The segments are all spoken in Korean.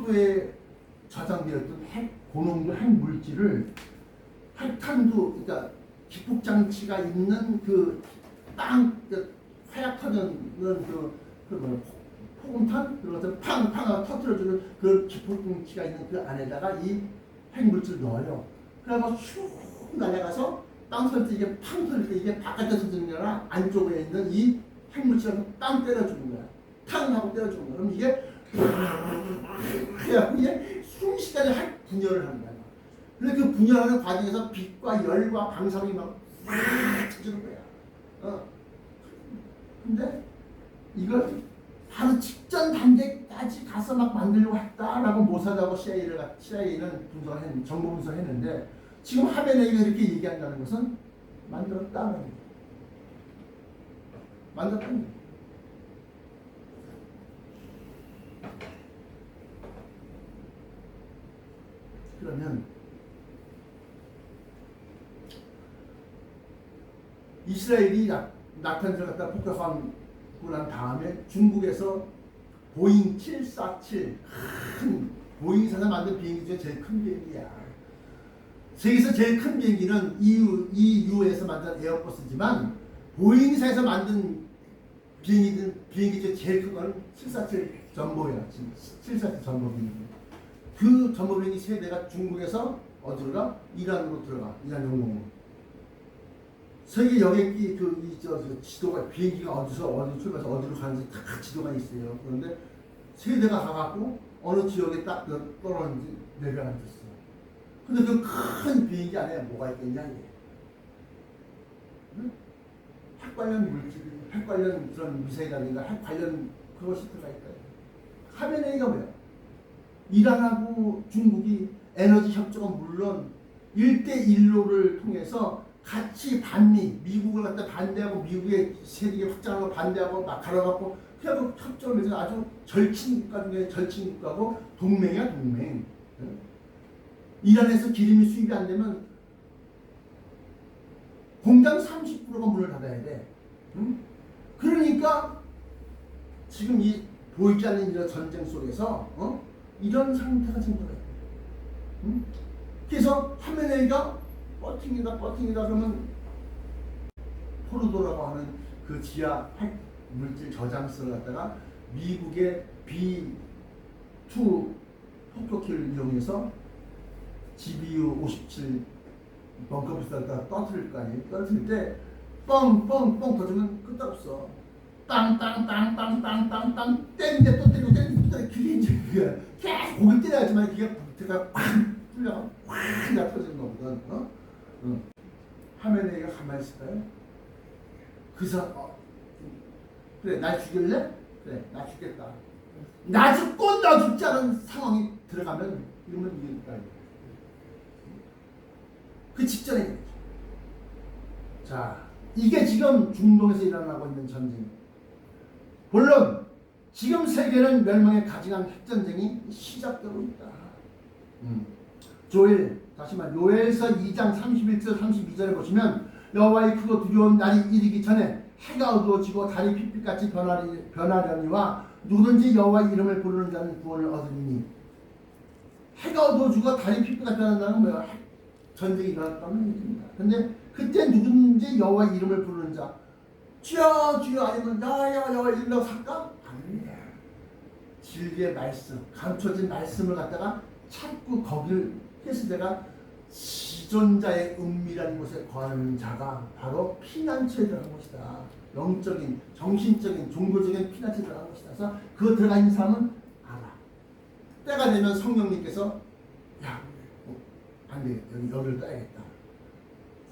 포도에 저장되었던 고농도 핵물질을 핵탄두, 그러니까 기폭장치가 있는 그 화약 터지는 폭음탄 그런 것을 팡팡 터뜨려주는 그 기폭장치가 있는 그 안에다가 이 핵물질을 넣어요. 그래서 슉 날아가서 땅 터질 때 이게 팡 터질 때 이게 바깥에 터지는 게 아니라 안쪽에 있는 이 핵물질을 땅 때려주는 거야. 탕 하고 때려주는 거야. 그럼 이게 이게 순식간에 핵 분열을 하는 거야. 근데 그 분열하는 과정에서 빛과 열과 방사능이 막 터지는 거야. 근데 이걸 바로 직전 단계까지 가서 막 만들려고 했다라고 모사드하고 CIA는 정보 분석했는데 지금 하메네이가 이렇게 얘기한다는 것은 만들었다는 거예요. 만들었다는 거예요. 그러면 이스라엘이 낙탄제를 갖다 폭격하고 난 다음에 중국에서 보잉 747 큰 보잉사에서 만든 비행기 중에 제일 큰 비행기야. 세계에서 제일 큰 비행기는 EU에서 만든 에어버스지만 보잉사에서 만든 비행기 중에 제일 큰 거는 747 전보야. 747 전보 비행기. 그 전보 비행기 세대가 중국에서 어디로 가? 이란으로 들어가. 이란 영공으로. 세계 여객기 지도가 비행기가 어디서 출발해서 어디로 가는지 다 지도가 있어요. 그런데 세대가 가갖고 어느 지역에 딱 떨어졌는지 내려앉았어. 근데 그 큰 비행기 안에 뭐가 있겠냐 이게. 응? 핵 관련 물질, 핵 관련 그런 미사일이라든가 핵 관련 그것이 들어가 있다. 하메네이가 뭐야? 이란하고 중국이 에너지 협정은 물론 1대1로를 통해서 같이 미국을 갖다 반대하고 미국의 세력이 확장하는 걸 반대하고 막 갈아갖고 그래서 협정을 맺은 아주 절친 국가 중에 절친 국가고 동맹이야 동맹. 이란에서 기름이 수입이 안 되면 공장 30%가 문을 닫아야 돼. 그러니까 지금 이 보이지 않는 이런 전쟁 속에서 이런 상태가 지금 들어요. 그래서 하메네이가 버팅이다 그러면 포르도라고 하는 그 지하 핵 물질 저장소를 갖다가 미국의 B2 폭격기를 이용해서 GBU 57 벙커 부스를 떨어뜨릴 거 아니에요. 떨어뜨릴 때 뻥뻥뻥 터지면 끄떡없어. 땅땅땅땅땅땅땅 때리는데 또 때리고 때리고 또 때리고 그게 이제 그게 계속 고개 때려야지만 그게 부트가 팍 뚫려가 확 터지는 거거든. 하메네이가 가만히 있을까요? 그래서 그래 날 죽일래? 그래 나 죽겠다. 나 죽고 너 죽지 않은 상황이 들어가면 이러면 이긴다. 그 직전에 자 이게 지금 중동에서 일어나고 있는 전쟁. 물론 지금 세계는 멸망에 가증한 핵전쟁이 시작되고 있다. 요엘서 2장 31절 32절에 보시면 여호와의 크고 두려운 날이 이르기 전에 해가 어두워지고 달이 핏빛같이 변하려니와 누구든지 여호와의 이름을 부르는 자는 구원을 얻으리니. 해가 어두워지고 달이 핏빛같이 변한다는 뭐야? 전쟁이 일어났다는 얘기입니다. 근데 그때 누구든지 여호와의 이름을 부르는 자 주여 주여 아니면 야야 이런다고 살까? 아닙니다. 진리의 말씀, 감춰진 말씀을 갖다가 찾고 거기를 해서 내가 지존자의 은밀한 곳에 거하는 자가 바로 피난처에 들어간 것이다. 영적인, 정신적인, 종교적인 피난처에 들어간 것이다. 그래서 그 들어가 있는 사람은 알아. 때가 되면 성령님께서 야, 안 돼. 여기를 따야겠다.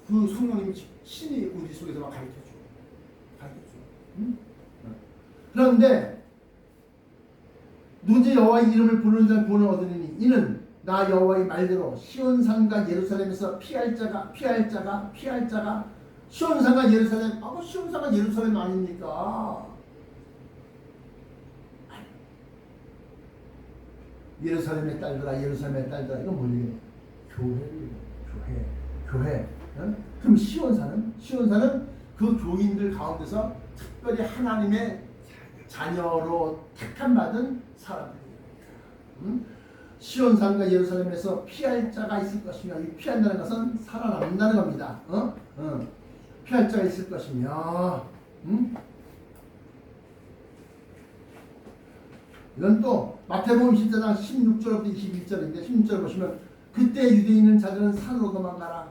그 성령님이 신이 우리 속에서 막 가르쳐줘. 응? 그런데 누군지 여호와의 이름을 부르는 자는 구원을 얻으리니 이는 나 여호와의 말대로 시온산과 예루살렘에서 피할 자가 시온산과 예루살렘 시온산과 예루살렘 아닙니까? 예루살렘의 딸들아 이건 뭐예요? 교회. 응? 그럼 시온산은 그 교인들 가운데서 특별히 하나님의 자녀로 택함 받은 사람들입니다. 시온산과 예루살렘에서 피할 자가 있을 것이며, 이 피한다는 것은 살아남는다는 겁니다. 피할 자가 있을 것이며, 이건 또 마태복음 14장 16절부터 21절인데 16절 보시면 그때 유대에 있는 자들은 산으로 도망가라.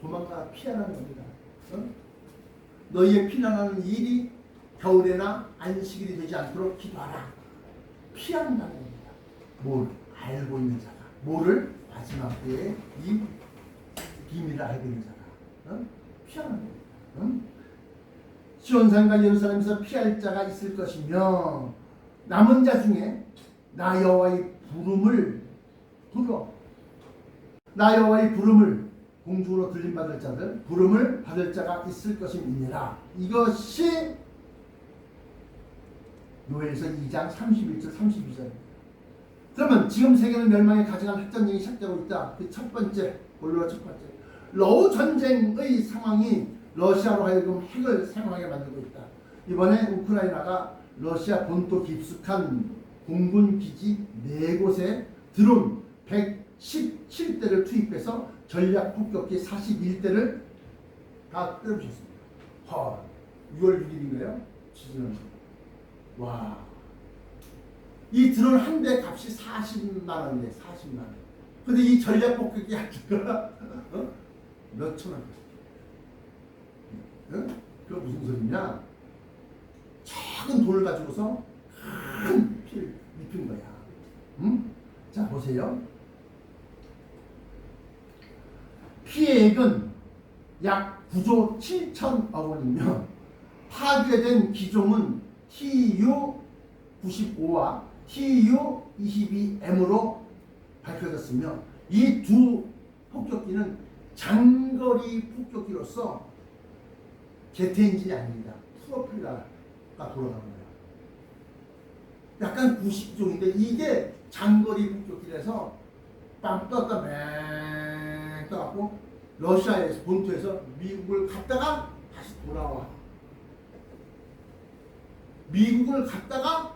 도망가라, 피하라는 겁니다. 너희의 피난하는 일이 겨울에나 안식일이 되지 않도록 기도하라. 피한다는 겁니다. 뭘 알고 있는 자가, 뭐를 마지막 때에 이 비밀을 알고 있는 자가 피하는 겁니다. 시온산과 예루살렘에서 피할 자가 있을 것이며 남은 자 중에 나 여호와의 부름을 불러, 나 여호와의 부름을 공중으로 들림받을 자들, 부름을 받을 자가 있을 것임이니라. 이것이 요엘서 2장 31절 32절. 그러면 지금 세계는 멸망에 가져간 핵전쟁이 시작되고 있다. 그 첫 번째, 본로 첫 번째, 러우 전쟁의 상황이 러시아로 하여금 핵을 사용하게 만들고 있다. 이번에 우크라이나가 러시아 본토 깊숙한 공군 기지 4곳에 드론 117대를 투입해서 전략 폭격기 41대를 다 때려부셨습니다. 6월 6일인가요? 지금 와, 이 드론 한 대 값이 40만 원이에요. 40만 원. 근데 이 전략 폭격기 한 개가 몇 천 원. 그게 무슨 소리냐? 작은 돌을 가지고서 큰 피를 입힌 거야. 자, 보세요. 피해액은 약 9조 7천억 원이며 파괴된 기종은 TU-95와 TU-22M으로 밝혀졌으며 이 두 폭격기는 장거리 폭격기로서 제트 엔진이 아닙니다. 프로펠러가 돌아가는 거예요. 약간 구식종인데 이게 장거리 폭격기라서 빵 떴다 맹 떠갖고 러시아에서 본토에서 미국을 갔다가 다시 돌아와. 미국을 갔다가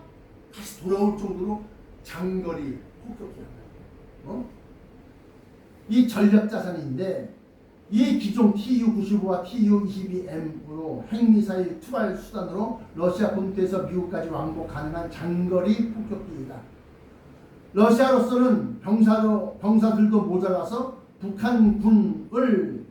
다시 돌아올 정도로 장거리 폭격기랍니다. 이 전략 자산인데 이 기종 TU-95와 TU-22M으로 핵미사일 투발 수단으로 러시아 본토에서 미국까지 왕복 가능한 장거리 폭격기이다. 러시아로서는 병사들도 모자라서 북한 군을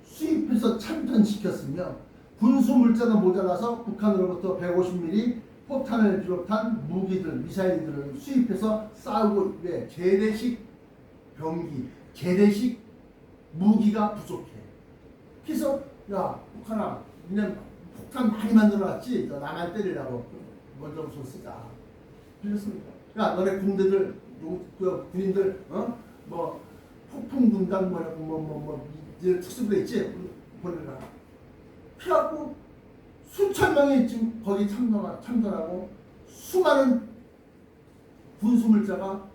수입해서 참전시켰으며 군수 물자도 모자라서 북한으로부터 150mm 포탄을 비롯한 무기들, 미사일들을 수입해서 싸우고 있는데 재래식 병기, 재래식 무기가 부족해. 그래서 야, 북한아, 니네 폭탄 많이 만들어놨지? 너 나만 때리라고. 먼저 우선 쓰자. 그렇습니까? 야, 너네 군대들, 군인들, 뭐 폭풍 군단 이제 특수부대 있지? 보내라. 그래갖고 수천 명이 지금 거기 참전하고 수많은 군수물자가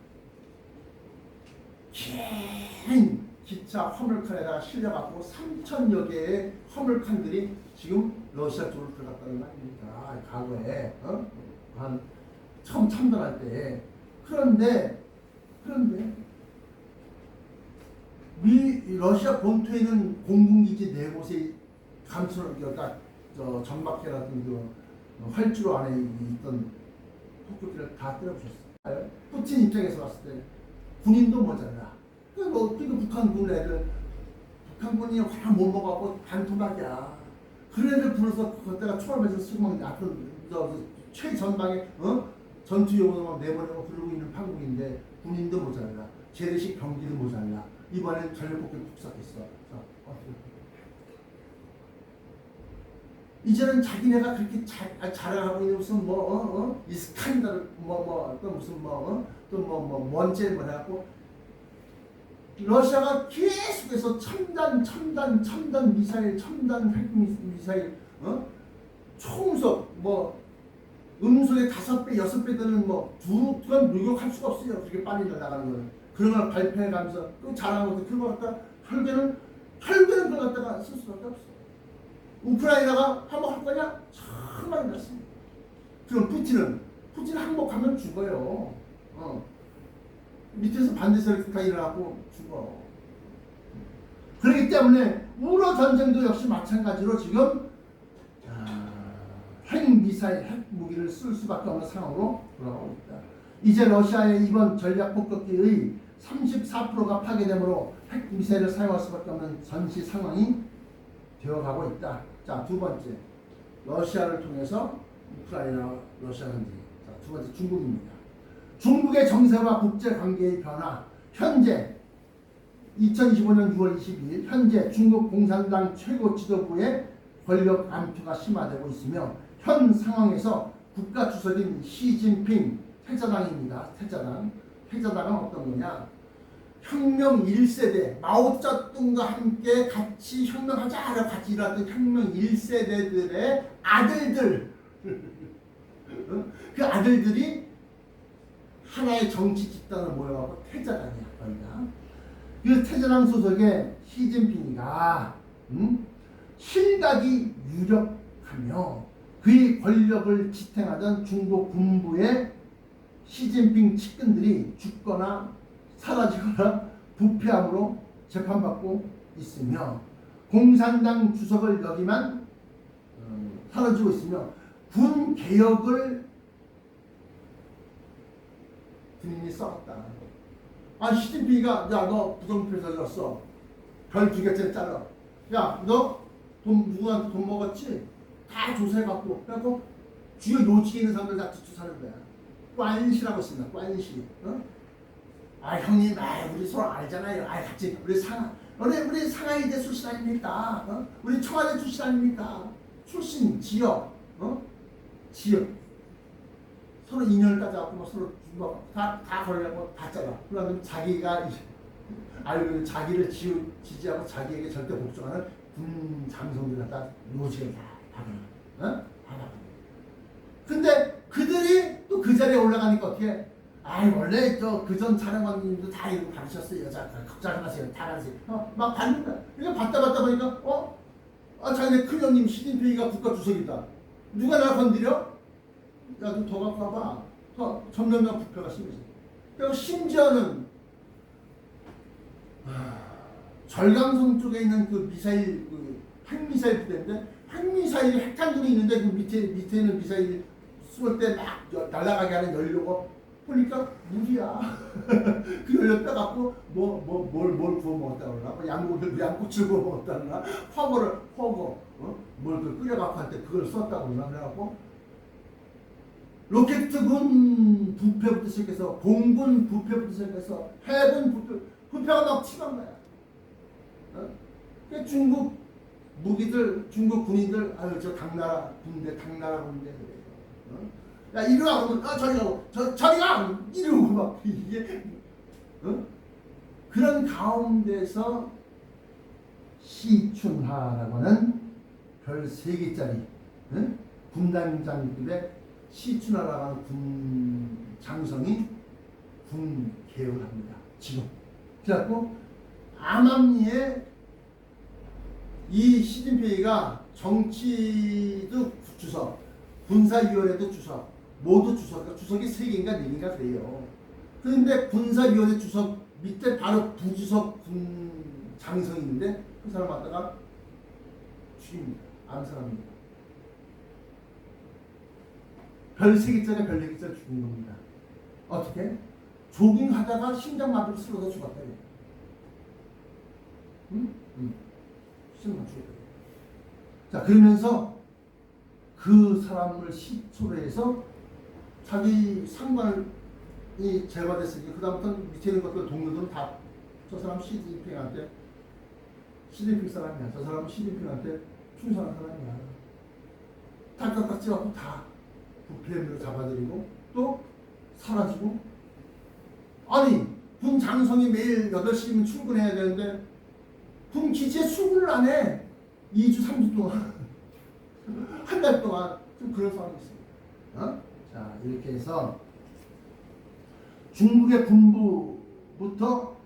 긴 기차 화물칸에다가 실려갖고 3천여 개의 화물칸들이 지금 러시아 쪽으로 들어갔다는 거 아닙니까? 과거에 한 처음 참전할 때. 그런데 러시아 본토에 있는 공군기지 4곳에 감춰놓기가 전박해 같은 그 활주로 안에 있던 폭격기를 다 때려부셨어요. 푸틴 입장에서 봤을 때 군인도 모자라. 그러니까 어떻게 북한군 애들, 북한군이 하나 못 먹어갖고 반토막이야. 그런 애들 불러서 그때가 초월에서 쓰고 막 나쁜 최전방에 전투용으로 막 내보내고 그러고 있는 판국인데 군인도 모자라. 재래식 병기도 모자라. 이번엔 전력폭격 폭삭했어. 이제는 자기네가 그렇게 자랑하고 있는 무슨 이 스칸들 또 무슨 뭔지 해갖고 러시아가 계속해서 첨단 미사일, 첨단 핵 미사일, 총속 음속의 5배, 6배 되는 두건 누격할 수가 없어요. 그렇게 빨리 나가는 거는. 그런 걸 발표해가면서 또 자랑하고 그런 걸 갖다 혈변은 그걸 갖다가 쓸 수밖에 없어. 우크라이나가 항복할 거냐? 정말 났습니다. 그럼 푸틴은 항복하면 죽어요. 밑에서 반대 세력가 일어나고 죽어. 그렇기 때문에 우러 전쟁도 역시 마찬가지로 지금 핵미사일, 핵무기를 쓸 수밖에 없는 상황으로 돌아가고 있다. 이제 러시아의 이번 전략 폭격기의 34%가 파괴되므로 핵미사일을 사용할 수밖에 없는 전시 상황이 되어가고 있다. 자, 두 번째, 러시아를 통해서 우크라이나, 러시아 현지. 자, 두 번째, 중국입니다. 중국의 정세와 국제관계의 변화. 현재 2025년 6월 22일 현재 중국 공산당 최고 지도부의 권력 암투가 심화되고 있으며 현 상황에서 국가 주석인 시진핑 태자당입니다. 태자당은 어떤 거냐? 혁명 1세대 마오쩌둥과 함께 같이 혁명하자라고 같이 일어났던 혁명 1세대들의 아들들 그 아들들이 하나의 정치 집단을 모여갖고 태자당이야. 그 태자당 소속의 시진핑이가 실각이 유력하며 그의 권력을 지탱하던 중국 군부의 시진핑 측근들이 죽거나 사라지거나 부패함으로 재판받고 있으며 공산당 주석을 여기만 사라지고 있으며 군 개혁을 군인이 싸웠다. 시진핑이가 야 너 부정부패 저질렀어. 별 2개짜리 잘라. 야 너 누구한테 돈 먹었지? 다 조사해갖고 그래갖고 주요 요직에 있는 사람들 다 뒷조사하는 거야. 관시라고 있습니다. 관시. 형님, 우리 서로 알잖아요. 같이 우리 상하이대 출신 아닙니까? 우리 청와대 출신 아닙니까? 출신 지역, 지역 서로 인연을 따져갖고 서로 다 걸려고 다 잘라. 그러면 자기가 알고 자기를 지지하고 자기에게 절대 복종하는 군 장성들을 다 요직을 다 박아놔. 근데 그들이 또 그 자리에 올라가니까 어떻게? 원래 그전 촬영관님도 다 이러고 받으셨어요. 걱정 마세요. 다 받으세요. 막 받는 거야. 그러니까 받다 보니까 자기네 큰형님 시진핑이가 국가 주석이다. 누가 나 건드려? 야, 너 더 갖고 와봐. 점점점 부패가 심해져. 그리고 심지어는 절강성 쪽에 있는 그 미사일, 핵미사일 부대인데 핵미사일 핵탄두이 있는데 그 밑에 있는 미사일 쏠 때 막 날아가게 하는 연료가 보니까 물이야. 그 연료 빼갖고 뭘 구워 먹었다 그러나? 양꼬치를 구워 먹었다 그러나? 허거, 뭘 끓여갖고 할 때 그걸 썼다고 그러나? 그래갖고 로켓군 부패부터 시작해서 공군 부패부터 시작해서 해군 부패가 막 심한 거야. 중국 무기들, 중국 군인들, 저 당나라 군대 그래요. 야, 이리 와! 그러면, 저리 가고, 저리 가! 이러고 막, 이게, 그런 가운데서 시춘하라고 하는 별 3개짜리, 군단장급의 시춘하라고 하는 군 장성이 군 개혁을 합니다. 지금. 그래갖고, 암암리에 이 시진핑이가 정치도 주석, 군사위원회도 주석, 모두 주석, 그러니까 주석이 3개인가 4개인가 그래요. 그런데 군사위원회 주석 밑에 바로 부주석 군 장성이 있는데 그 사람 갖다가 죽입니다. 암살합니다. 별 3개짜리 별 4개짜리 죽인 겁니다. 어떻게? 조깅하다가 심장마비로 쓰러져 죽었다. 심장 죽였다. 자, 그러면서 그 사람을 시초로 해서 자기 상관이 제거됐으니까 그 다음부터는 밑에 있는 것들 동료들은 다 저 사람 시진핑한테 시진핑 사람이야. 저 사람은 시진핑한테 충성한 사람이야. 딱딱딱 찍어갖고 다 부패로 잡아들이고 또 사라지고. 아니 군 장성이 매일 8시면 출근해야 되는데 군 기지에 출근을 안 해. 2주 3주 동안 한 달 동안 좀 그런 상황이 있습니다. 자, 이렇게 해서 중국의 군부부터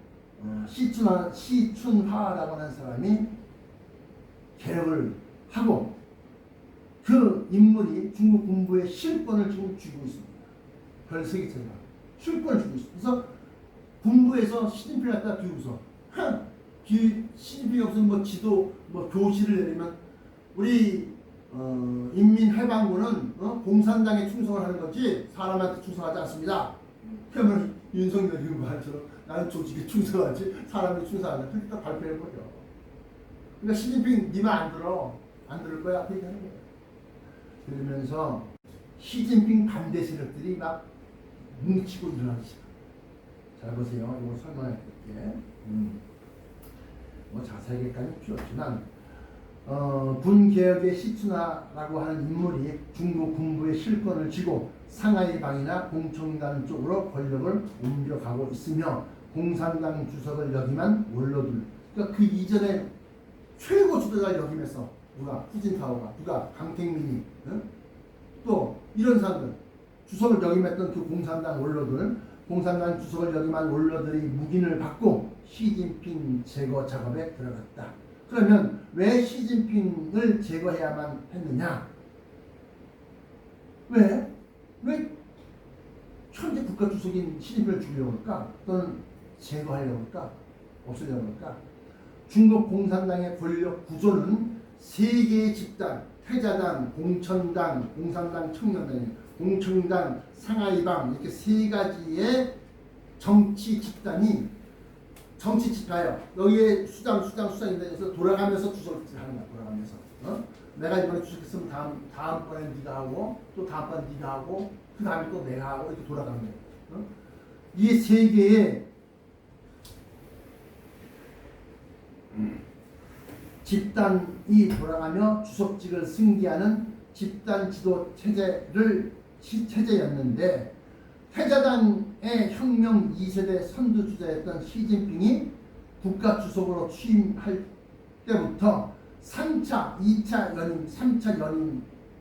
시춘하라고 하는 사람이 개혁을 하고 그 인물이 중국 군부의 실권을 지금 쥐고 있습니다. 별 3개짜리가 실권을 주고 있어. 그래서 군부에서 시진핑을 갖다 비웃어. 시진핑이 없으면 뭐 지도 뭐 교시를 내리면 우리 인민해방군은 공산당에 충성을 하는 거지 사람한테 충성하지 않습니다. 그러면 윤석열이 말처럼 나는 조직에 충성하지 사람에 충성하지 그러니까 발표해버려. 그러니까 시진핑 네 말 안 들어. 안 들을 거야. 그 얘기하는 거야. 그러면서 시진핑 반대 세력들이 막 뭉치고 일어나기 시작. 잘 보세요. 이거 설명해 드릴게. 뭐 자세하게까지 필요 없지만 군개혁의 시춘하라고 하는 인물이 중국 군부의 실권을 쥐고 상하이방이나 공청당 쪽으로 권력을 옮겨가고 있으며 공산당 주석을 역임한 원로들, 그러니까 그 이전에 최고 지도자를 역임했어. 누가? 후진타오가, 누가? 강택민이, 또 이런 사람들 주석을 역임했던 그 공산당 원로들, 공산당 주석을 역임한 원로들이 묵인을 받고 시진핑 제거 작업에 들어갔다. 그러면 왜 시진핑을 제거해야만 했느냐? 왜 현재 국가주석인 시진핑을 죽이려고 할까? 또는 제거하려고 할까? 없애려고 할까? 중국 공산당의 권력 구조는 세 개의 집단, 태자당, 공천당, 공산당, 청년당, 공청당, 상하이방 이렇게 세 가지의 정치 집단이 정치 집단이에요. 여기에 수장인데 그래서 돌아가면서 주석을 하는 거야. 돌아가면서. 내가 이번에 주석했으면 다음번에 네가 하고 또 다음번에 네가 하고 그 다음에 또 내가 하고 이렇게 돌아가는 거예요. 이 세 개의 집단이 돌아가며 주석직을 승계하는 집단 지도 체제였는데 태자당의 혁명 2세대 선두주자였던 시진핑이 국가주석으로 취임할 때부터 3차, 2차 연임, 3차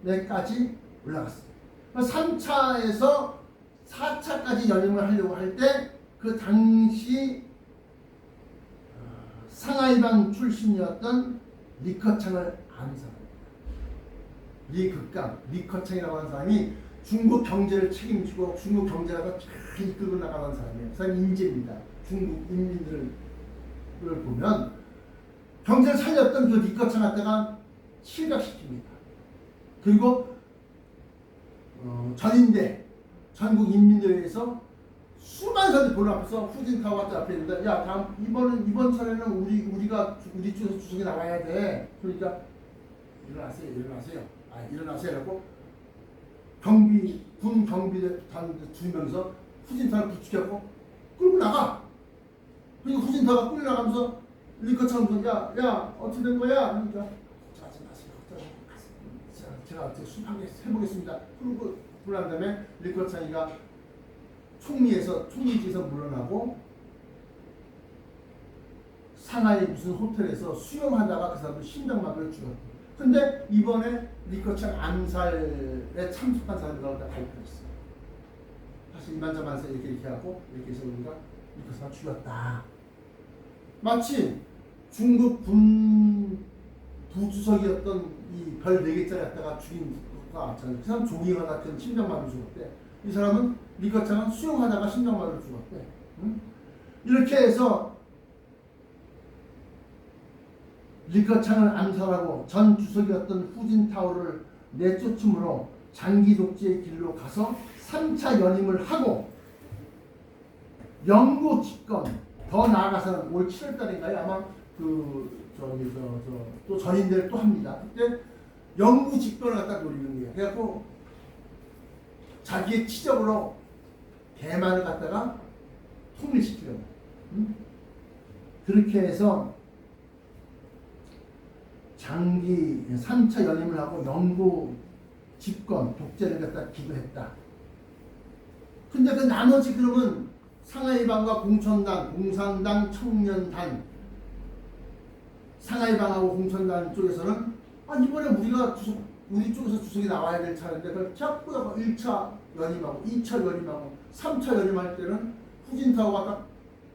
연임에까지 올라갔어요. 3차에서 4차까지 연임을 하려고 할 때 그 당시 상하이방 출신이었던 리커창을 아는 사람입니다. 리커창이라고 하는 사람이 중국 경제를 책임지고 중국 경제를 잘 이끌고 나가는 사람이에요. 그 사람이 인재입니다. 중국 인민들을 보면 경제를 살렸던 그 리커창 갖다가 실각시킵니다. 그리고 전인대 전국 인민대회에서 수많은 사람들이 보는 앞에서 후진타오 같은 앞에 있는데 야 이번 차례는 우리 쪽에서 주석이 나와야 돼. 그러니까 일어나세요 하고 군 경비단 2명이서 후진타오를 부축하고 끌고 나가. 그리고 후진타오가 끌고 나가면서 리커창도 야 어떻게 된 거야? 그러니까 걱정하지 마세요. 제가 어떻게 해보겠습니다. 그리고 난 다음에 리커창이가 총리지에서 물러나고 상하이 무슨 호텔에서 수영하다가 그 사람들 심장마비를 죽었대. 근데 이번에 리커창 암살에 참석한 사람들하고 다 발표했어. 사실 이만저만서 이렇게 하고 이렇게 해서 우리가 리커창을 죽였다. 마치 중국 군 부주석이었던 이 별 4개짜리 갖다가 죽인 것과 그 사람 종이가 같은 심장마비를 죽었대. 이 사람은 리커창은 수영하다가 심장마비를 죽었대. 이렇게 해서 리커창을 암살하고 전 주석이었던 후진타오를 내쫓음으로 장기 독재의 길로 가서 3차 연임을 하고 영구 집권, 더 나아가서는 올 7월달인가요? 아마 또 전인대를 또 합니다. 그때 영구 집권을 갖다 노리는 거예요. 그래갖고 자기의 치적으로 대만을 갖다가 통일시키려고. 그렇게 해서 장기 3차 연임을 하고 영구 집권, 독재를 갖다 기도했다. 근데 그 나머지 그러면 상하이방과 공천당, 공산당, 청년단, 상하이방하고 공천당 쪽에서는 이번에 우리 쪽에서 주석이 나와야 될 차례인데 그걸 자꾸 1차 연임하고 2차 연임하고 3차 연임할 때는 후진타오가 딱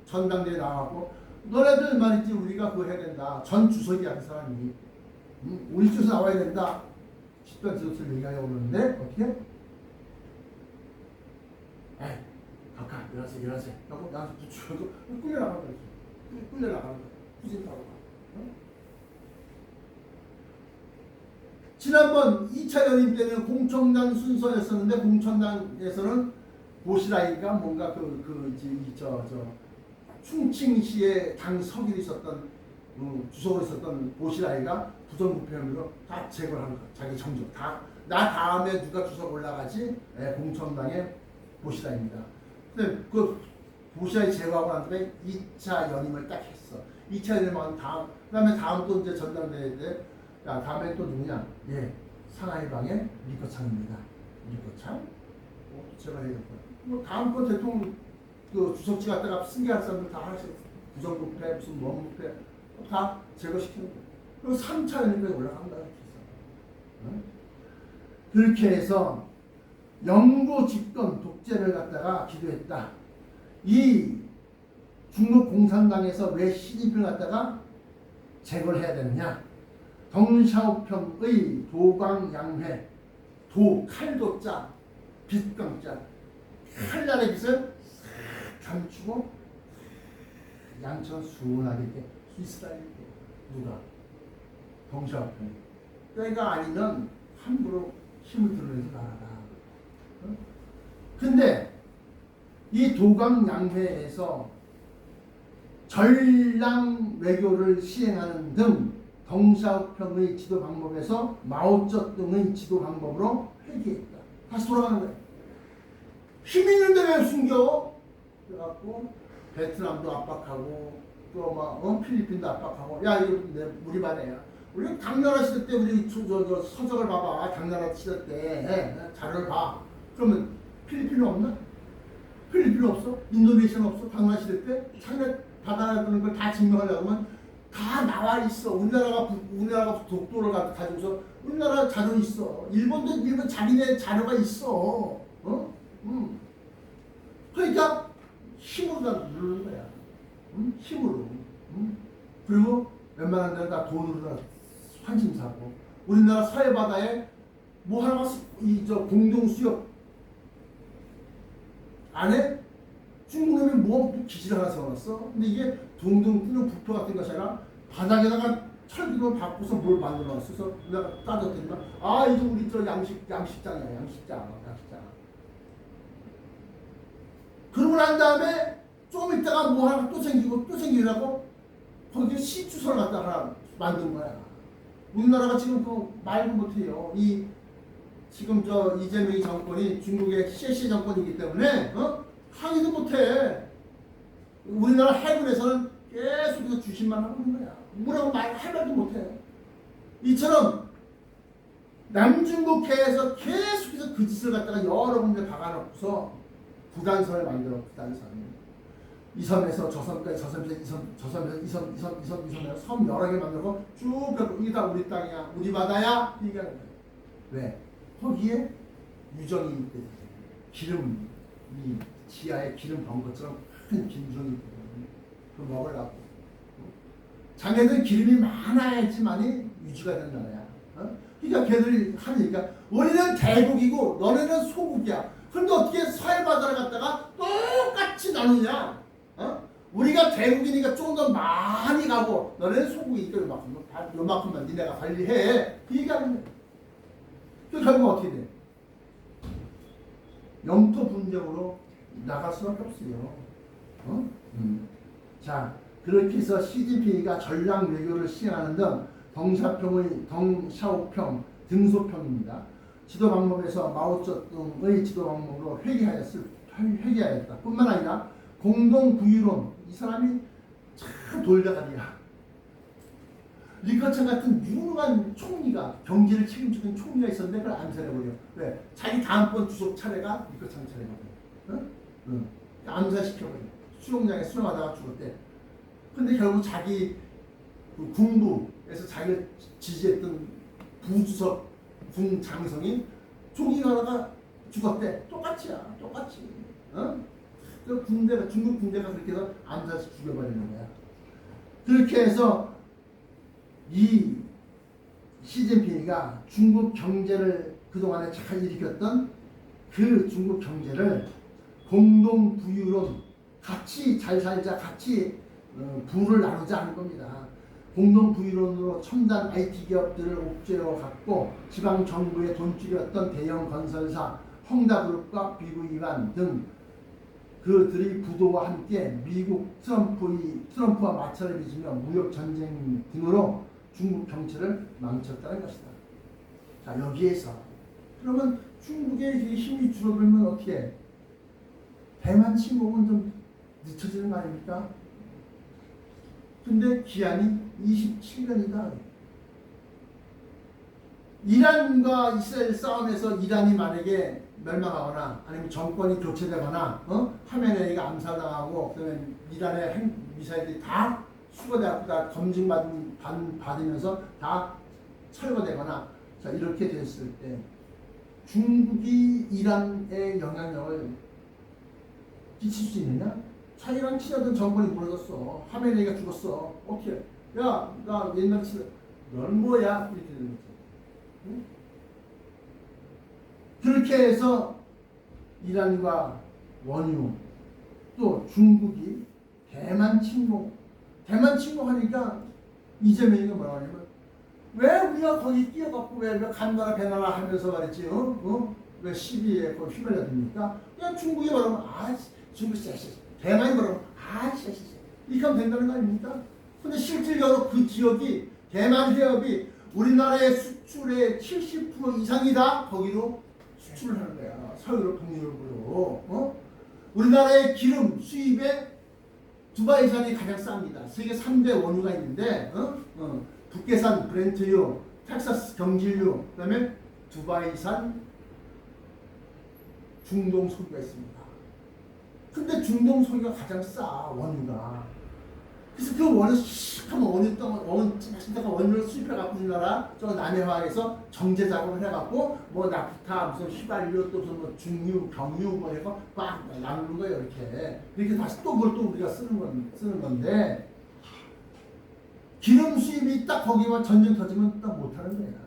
전당대회에 나와고 너네들 말이지 우리가 그거 해야 된다. 전 주석이야 그 사람이. 우리 쪽에서 나와야 된다. 집단 지도체를 얘기하려고 그러는데 어떻게? 각하 일어나세요. 하고 나한테 붙여도 끌려나가는 거지. 끌려나가는 거야. 후진타고. 지난번 2차 연임 때는 공천당 순서였었는데 공천당에서는 보시라이가 뭔가 충칭시에 당 서기로 있었던 주석으로 있었던 보시라이가 부정부패 혐의로 다 제거를 한 거야. 자기 정적 다. 나 다음에 누가 주석 올라가지? 공천당의 보시라이입니다. 근데 그 보시라이 제거하고 난 다음에 2차 연임을 딱 했어. 2차 연임하고 그 다음에 다음 또 이제 전당대회 때 야, 다음에 또 누구냐? 예, 상하이방의 리커창입니다. 리커창? 제가 얘기했고요. 다음 번 대통령 그 주석지 갖다가 승계할 사람들 다 하나씩 부정부패, 무슨 원부패 다 제거시키는 거예요. 그리고 3차 연임까지 올라간다. 그렇게 해서 영구 집권 독재를 갖다가 기도했다. 이 중국 공산당에서 왜 시진핑을 갖다가 제거를 해야 되느냐? 덩샤오평의 도광양회, 칼도자, 빛광자, 칼날의 빛을 감추고 양처럼 순하게 이렇게 이스라엘 누가 덩샤오평 때가 아니면 함부로 힘을 드러내지 말아라. 근데 이 도광양회에서 전랑 외교를 시행하는 등 덩샤오평의 지도 방법에서 마오쩌둥의 지도 방법으로 회귀했다. 다시 돌아가는 거야. 힘 있는데 왜 숨겨? 그래갖고 베트남도 압박하고 또 필리핀도 압박하고 야 이거 우리 반에야. 우리 당나라 시대 때 우리 저 서적을 봐봐. 당나라 시대 때 자료를 봐. 그러면 필리핀은 없나? 필리핀 없어? 인도네시아는 없어? 당나라 시대 때 자기네 받아들는 걸 다 증명하려고 하면 다 나와 있어. 우리나라가 독도를 가지고서 우리나라 자료 있어. 일본 자기네 자료가 있어. 그러니까 힘으로 다 누르는 거야. 힘으로. 그리고 웬만한 데는 다 돈으로 다 환심 사고. 우리나라 서해 바다에 뭐 하나가 공동 수역 안에 중국놈이 뭐 기지를 하나 세워놨어. 근데 이게 둥둥 뜨는 부표 같은 것이 아니라 바닥에다가 철기로 바꿔서 뭘 만들어놨어. 그래서 내가 따졌더니 이거 우리 저 양식장이야. 양식장. 그러고 난 다음에 조금 있다가 뭐 하나 또 생기려고 거기에 시주소를 갖다 하나 만든 거야. 우리나라가 지금 말도 못해요. 지금 이재명이 정권이 중국의 CC 정권이기 때문에 항의도 못해. 우리나라 해군에서는 계속해서 주신만 하고 있는 거야. 뭐라고 할 말도 못해. 이처럼 남중국해에서 계속해서 그 짓을 갖다가 여러 군데 박아놓고서 부단선을 만들어. 이 섬에서 저 섬까지, 저 섬에서 이 섬, 저 섬에서 이 섬에서 섬 여러 개 만들고 쭉 이게 다 우리 땅이야, 우리 바다야 얘기하는 거야. 왜? 거기에 유정이 있거든. 기름, 이 지하에 기름 번 것처럼 큰 김정이 있거든. 그거 먹으려고. 자네들 기름이 많아야지만이 유지가 되는 나라야. 그러니까 걔들이 하니까 우리는 대국이고 너네는 소국이야. 그런데 어떻게 서해 바다를 갖다가 똑같이 나누냐? 우리가 대국이니까 좀 더 많이 가고 너네는 소국이니까 요만큼만 니네가 관리해. 그 얘기하는 거야. 그 결국 어떻게 돼? 영토 분쟁으로 나갈 수밖에 없어요. 자, 그렇게 해서 시진핑이가 전략 외교를 시행하는 등 덩샤오평 등소평입니다. 지도 방법에서 마오쩌둥의 지도 방법으로 회귀하였다. 뿐만 아니라 공동구유론, 이 사람이 참 돌다가리야. 리커창 같은 유능한 총리가, 경제를 책임지는 총리가 있었는데 그걸 암살해버려. 왜? 자기 다음번 주석 차례가 리커창 차례거든. 암살시켜버려. 수영장에 수영하다가 죽었대. 근데 결국 자기 군부에서 자기를 지지했던 부주석 군 장성이 총리하다가 죽었대. 똑같이야. 그 중국 군대가 그렇게 해서 암살시 죽여버리는 거야. 그렇게 해서 이 시진핑이가 중국 경제를 그동안에 잘 일으켰던 그 중국 경제를 공동 부유론, 같이 잘 살자, 같이 부를 나누자 하는 겁니다. 공동 부유론으로 첨단 IT 기업들을 옥죄어 갔고 지방 정부의 돈줄이었던 대형 건설사 헝다그룹과 비구이반 등 그들의 부도와 함께 미국 트럼프와 마찰을 빚으며 무역 전쟁 등으로 중국 정체를 망쳤다는 것이다. 자, 여기에서 그러면 중국의 힘이 줄어들면 어떻게 해? 대만 침공은 좀 늦춰지는 거 아닙니까? 근데 기한이 27년이다. 이란과 이스라엘 싸움에서 이란이 만약에 멸망하거나 아니면 정권이 교체되거나 하메네이가 암살당하고 그다음에 이란의 미사일들이 다 수거되고 다 검증받으면서 다 철거되거나 자 이렇게 됐을 때 중국이 이란의 영향력을 끼칠 수 있느냐? 자기랑 친하던 정권이 무너졌어. 하메네이가 죽었어. 어떻게? 야, 나 옛날 넌 뭐야? 이렇게 되는 거지. 응? 그렇게 해서 이란과 원유 또 중국이 대만 침공하니까 이재명이 뭐라고 하냐면 왜 우리가 거기 끼어갖고 왜 간나라 배나라 하면서 말했지 왜 시비에 휘말려듭니까? 그냥 중국이 말하면 중국 대만이 말하면 이렇게 하면 된다는 거 아닙니까? 근데 실질적으로 그 지역이 대만 해협이 우리나라의 수출의 70% 이상이다. 거기로 수출을 하는 거야. 서유럽, 북유럽으로. 우리나라의 기름 수입에 두바이산이 가장 쌉니다. 세계 3대 원유가 있는데 북계산 브렌트유, 텍사스 경질유, 그 다음에 두바이산 중동 소비가 있습니다. 근데 중동 소비가 가장 싸, 원유가. 그래서 그 원유 시커먼 원유를 수입해갖고 우리나라 저 남해화에서 정제 작업을 해갖고 뭐 나프타 무슨 휘발유 또 무슨 뭐 중유, 경유 뭐 해서 막 나누는 거예요 이렇게 다시 또 그걸 또 우리가 쓰는 건데 기름 수입이 딱 거기만 전쟁 터지면 딱 못하는 거야.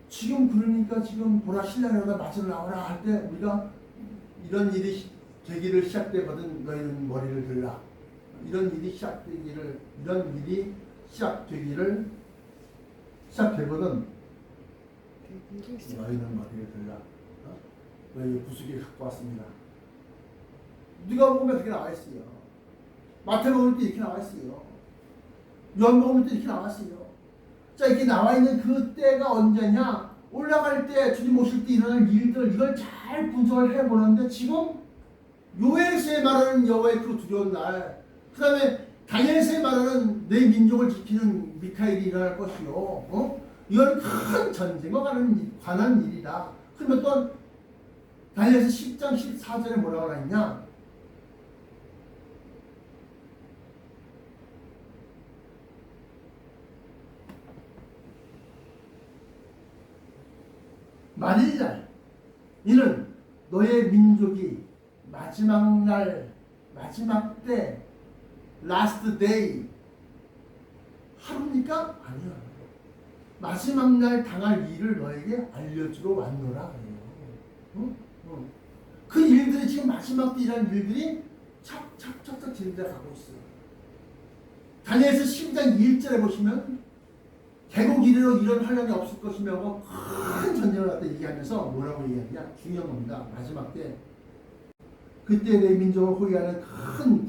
지금 그러니까 지금 보라 신랑이라다 맞으러 나오라 할 때 우리가 이런 일이 계기를 시작되거든 너희는 머리를 들라. 이런 일이 시작되거든 너희는 머리를 들라. 너희 구슬이 갖고 왔습니다. 누가 보면 그렇게 나와 있어요. 마태복음 때 이렇게 나와 있어요. 요한복음 때 이렇게 나와 있어요. 자 이렇게 나와 있는 그 때가 언제냐? 올라갈 때 주님 오실 때 일어날 일들 이걸 잘 분석을 해보는데 지금 요엘서에 말하는 여호와의 그 두려운 날, 그 다음에 다니엘서에 말하는 내 민족을 지키는 미카엘이 일어날 것이요. 이건 큰 전쟁과 관한 일이다. 그러면 또 다니엘서 10장 14절에 뭐라고 하냐? 만일날 이는 너의 민족이 마지막 날, 마지막 때, last day 하루니까? 아니야. 마지막 날 당할 일을 너에게 알려주러 왔노라. 그 일들이 지금 마지막 때이라는 일들이 착착착착 진행돼 가고 있어. 다니엘서 10장 1절에 보시면 개국 이래로 이런 환란이 없을 것이며 큰 전쟁을 갖다 얘기하면서 뭐라고 얘기하냐? 중요한 겁니다. 마지막 때 그때 내 민족을 호위하는 큰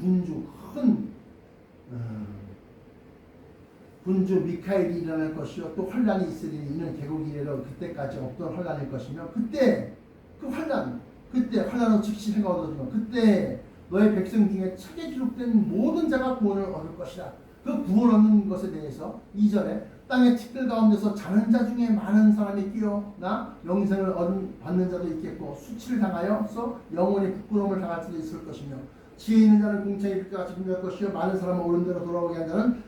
군주 미카엘이 일어날 것이요 또 환란이 있으리니 이는 개국 이래로 그때까지 없던 환란일 것이며 그때 환란으로 즉시 해가 얻어지면 그때 너의 백성 중에 책에 기록된 모든 자가 구원을 얻을 것이다. 그 구원 얻는 것에 대해서 이전에 땅의 티끌 가운데서 자는 자 중에 많은 사람이 끼어나 영생을 받는 자도 있겠고 수치를 당하여서 영원히 부끄러움을 당할 수도 있을 것이며 지혜 있는 자는 공창의 빛과 같이 빛날 것이요 많은 사람은 옳은 대로 돌아오게 한 자는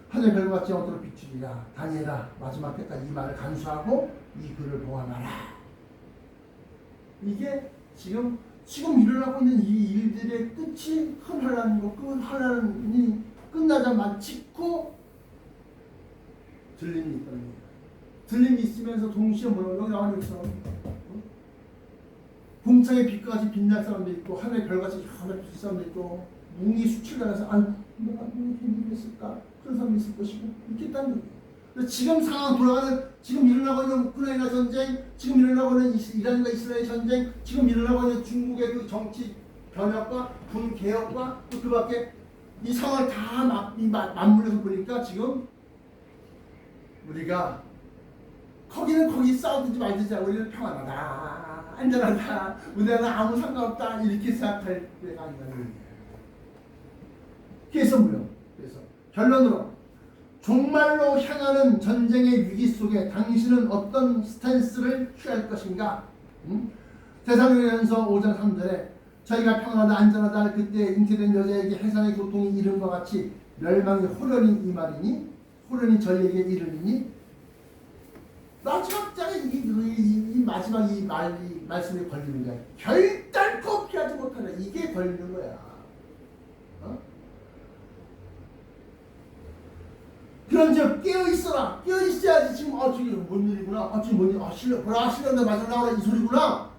하늘 별과 같이 영원토록 비추리라. 다니엘아 마지막 때까지 이 말을 간수하고 이 글을 보아하라. 이게 지금 일어나고 있는 이 일들의 끝이 큰 환란이고 그 환란이 끝나자마자 직후 들림이 있다는 거예요. 들림이 있으면서 동시에 뭐라고 여기 나와 있어. 궁창의 빛같이 빛날 사람도 있고 하늘의 별같이 하늘 빛 사람도 있고 뭉이 수출당해서 내가 뭉이 괜히 있을까 그런 사람이 있을 것이고 있겠다는 거예요. 지금 상황 돌아가는 지금 일어나고 있는 우크라이나 전쟁, 지금 일어나고 있는 이란과 이스라엘 전쟁, 지금 일어나고 있는 중국의 그 정치 변혁과 군 개혁과 또 그밖에 이 상황을 다 맞물려서 보니까 지금 우리가 거기는 거기 싸우든지 말든지 하고 우리는 평안하다, 안전하다, 우리는 아무 상관없다 이렇게 생각할 때가 아니라는 거예요. 그래서 뭐요? 그래서 결론으로 종말로 향하는 전쟁의 위기 속에 당신은 어떤 스탠스를 취할 것인가? 대사로전서 5장 3절에 저희가 평안하다 안전하다 그때 잉태된 여자에게 해산의 고통이 이름과 같이 멸망의 호련이 이 말이니 호련이 저희에게 이르니 마지막 장에 이 마지막 이 말씀이 걸리는 거야. 결단코 피하지 못하는 이게 걸리는 거야. 그런즉 깨어 있어라. 깨어 있어야지. 지금 지금 뭔 일이구나. 지금 뭔 일? 실력나 맞아 나오라 이 소리구나.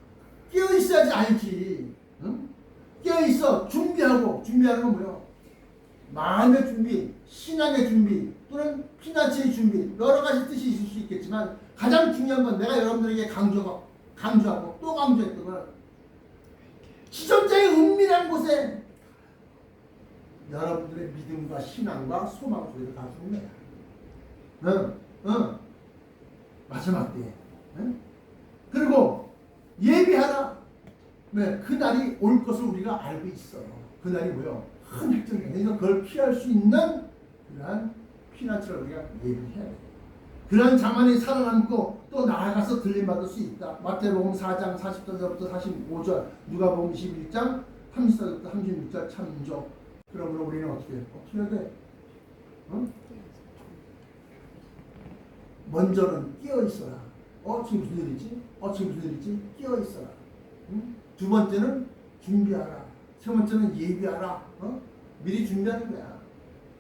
깨어 있어야지 알지. 응? 깨어 있어. 준비하는 건 뭐야? 마음의 준비, 신앙의 준비, 또는 피난처의 준비. 여러 가지 뜻이 있을 수 있겠지만 가장 중요한 건 내가 여러분들에게 강조하고 또 강조했던 건 지존자의 은밀한 곳에 여러분들의 믿음과 신앙과 소망 속에서 다 죽는 거야. 마지막 때에. 그리고 예비하라. 네, 그 날이 올 것을 우리가 알고 있어요. 그 날이 뭐요? 큰 핵전쟁. 그래서 그걸 피할 수 있는 그러한 피난처를 우리가 예비해야 돼요. 그런 자만이 살아남고 또 나아가서 들림받을 수 있다. 마태복음 4장 40절부터 45절, 누가복음 21장 34절부터 36절 참조. 그러므로 우리는 어떻게 해야 돼? 먼저는 끼어 있어라. 지금 무슨 일이지? 지금 무슨 일이지? 끼어 있어라. 두 번째는 준비하라. 세 번째는 예비하라. 미리 준비하는 거야.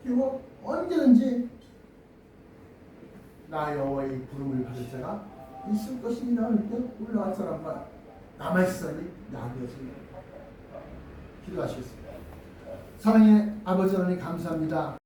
그리고 언제든지 나 여호와의 부름을 받을 자가 있을 것이니라 할 때 올라갈 사람과 남아있을 사람이 나누어집니다. 기도하시겠습니다. 사랑의 아버지 하나님 감사합니다.